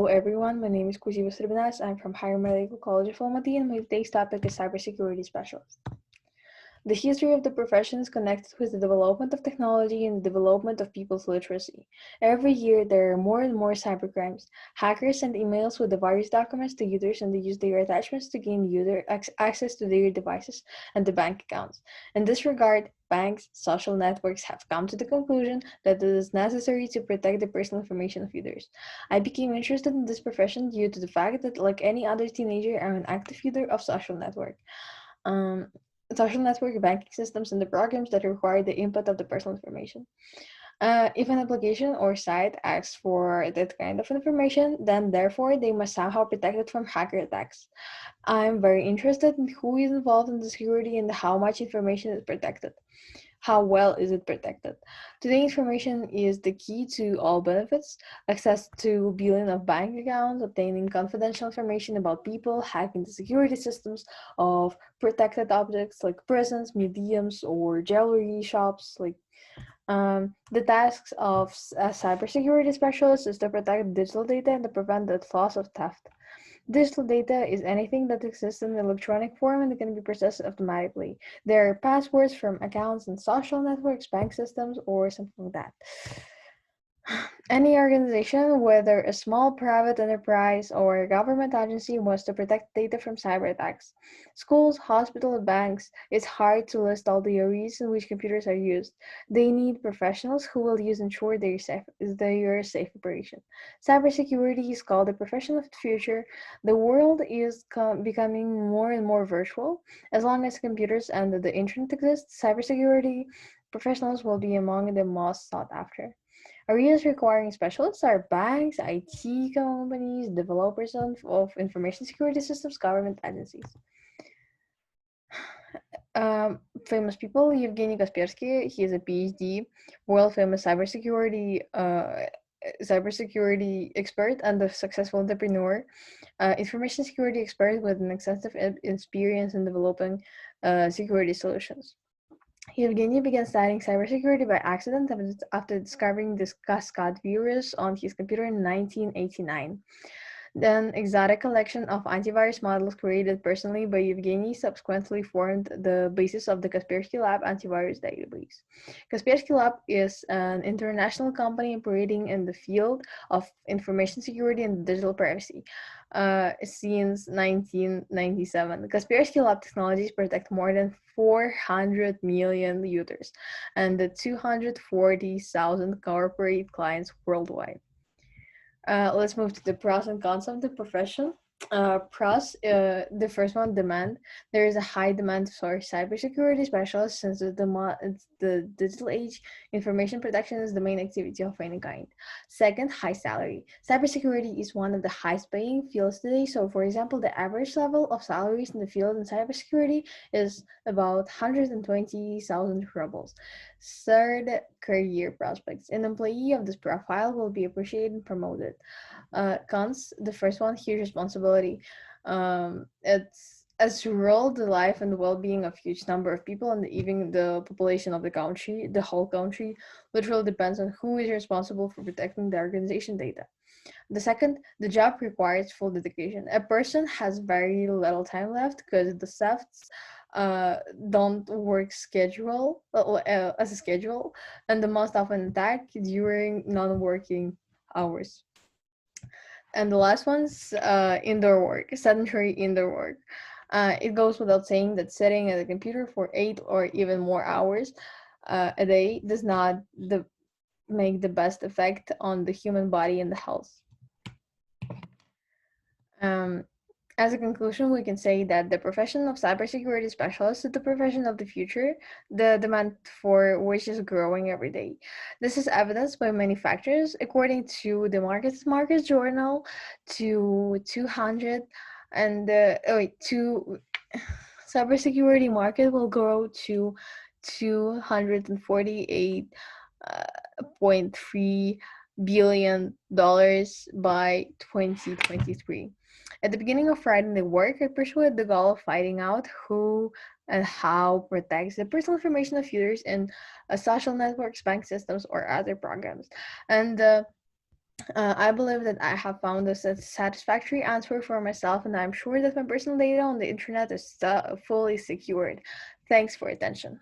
Hello everyone, my name is Kuziewa Sarbinaz. I'm from Higher Medical College of Алматы, and my today's topic is cybersecurity specialist. The history of the profession is connected with the development of technology and the development of people's literacy. Every year, there are more and more cybercrimes. Hackers send emails with the various documents to users, and they use their attachments to gain user access to their devices and the bank accounts. In this regard, banks, social networks have come to the conclusion that it is necessary to protect the personal information of users. I became interested in this profession due to the fact that, like any other teenager, I'm an active user of social network. Social network banking systems and the programs that require the input of the personal information. If an application or site asks for that kind of information, then therefore they must somehow protect it from hacker attacks. I'm very interested in who is involved in the security and how much information is protected. How well is it protected? Today, information is the key to all benefits: access to billions of bank accounts, obtaining confidential information about people, hacking the security systems of protected objects like prisons, museums, or jewelry shops. The tasks of a cybersecurity specialist is to protect digital data and to prevent the loss of theft. Digital data is anything that exists in electronic form and can be processed automatically. There are passwords from accounts in social networks, bank systems, or something like that. Any organization, whether a small private enterprise or a government agency, wants to protect data from cyber attacks. Schools, hospitals, banks, it's hard to list all the areas in which computers are used. They need professionals who will ensure their safe operation. Cybersecurity is called the profession of the future. The world is becoming more and more virtual. As long as computers and the internet exist, cybersecurity professionals will be among the most sought after. Areas requiring specialists are banks, IT companies, developers of information security systems, government agencies. Famous people: Evgeny Kaspersky, he is a PhD, world famous cybersecurity expert and a successful entrepreneur, information security expert with an extensive experience in developing security solutions. Evgeny began studying cybersecurity by accident after discovering this Cascade virus on his computer in 1989. Then, exotic collection of antivirus models created personally by Evgeny subsequently formed the basis of the Kaspersky Lab antivirus database. Kaspersky Lab is an international company operating in the field of information security and digital privacy. Since 1997, Kaspersky Lab technologies protect more than 400 million users and 240,000 corporate clients worldwide. Let's move to the pros and cons of the profession. Pros, the first one, demand. There is a high demand for cybersecurity specialists since the digital age. Information protection is the main activity of any kind. Second, high salary. Cybersecurity is one of the highest paying fields today. So, for example, the average level of salaries in the field in cybersecurity is about 120,000 rubles. Third, career prospects. An employee of this profile will be appreciated and promoted. Cons, the first one, huge responsibility. It's as rule the life and the well-being of huge number of people, and even the population of the country, the whole country, literally depends on who is responsible for protecting the organization data. The second, the job requires full dedication. A person has very little time left because the thefts don't work as a schedule, and the most often attack during non-working hours. And the last one's indoor work, sedentary indoor work. It goes without saying that sitting at a computer for 8 or even more hours a day does not make the best effect on the human body and the health. As a conclusion, we can say that the profession of cybersecurity specialist is the profession of the future, the demand for which is growing every day. This is evidenced by many factors. According to the Markets Journal, cybersecurity market will grow to $248.3 billion by 2023. At the beginning of writing the work, I pursued the goal of finding out who and how protects the personal information of users in social networks, bank systems, or other programs. And I believe that I have found a satisfactory answer for myself, and I'm sure that my personal data on the internet is fully secured. Thanks for attention.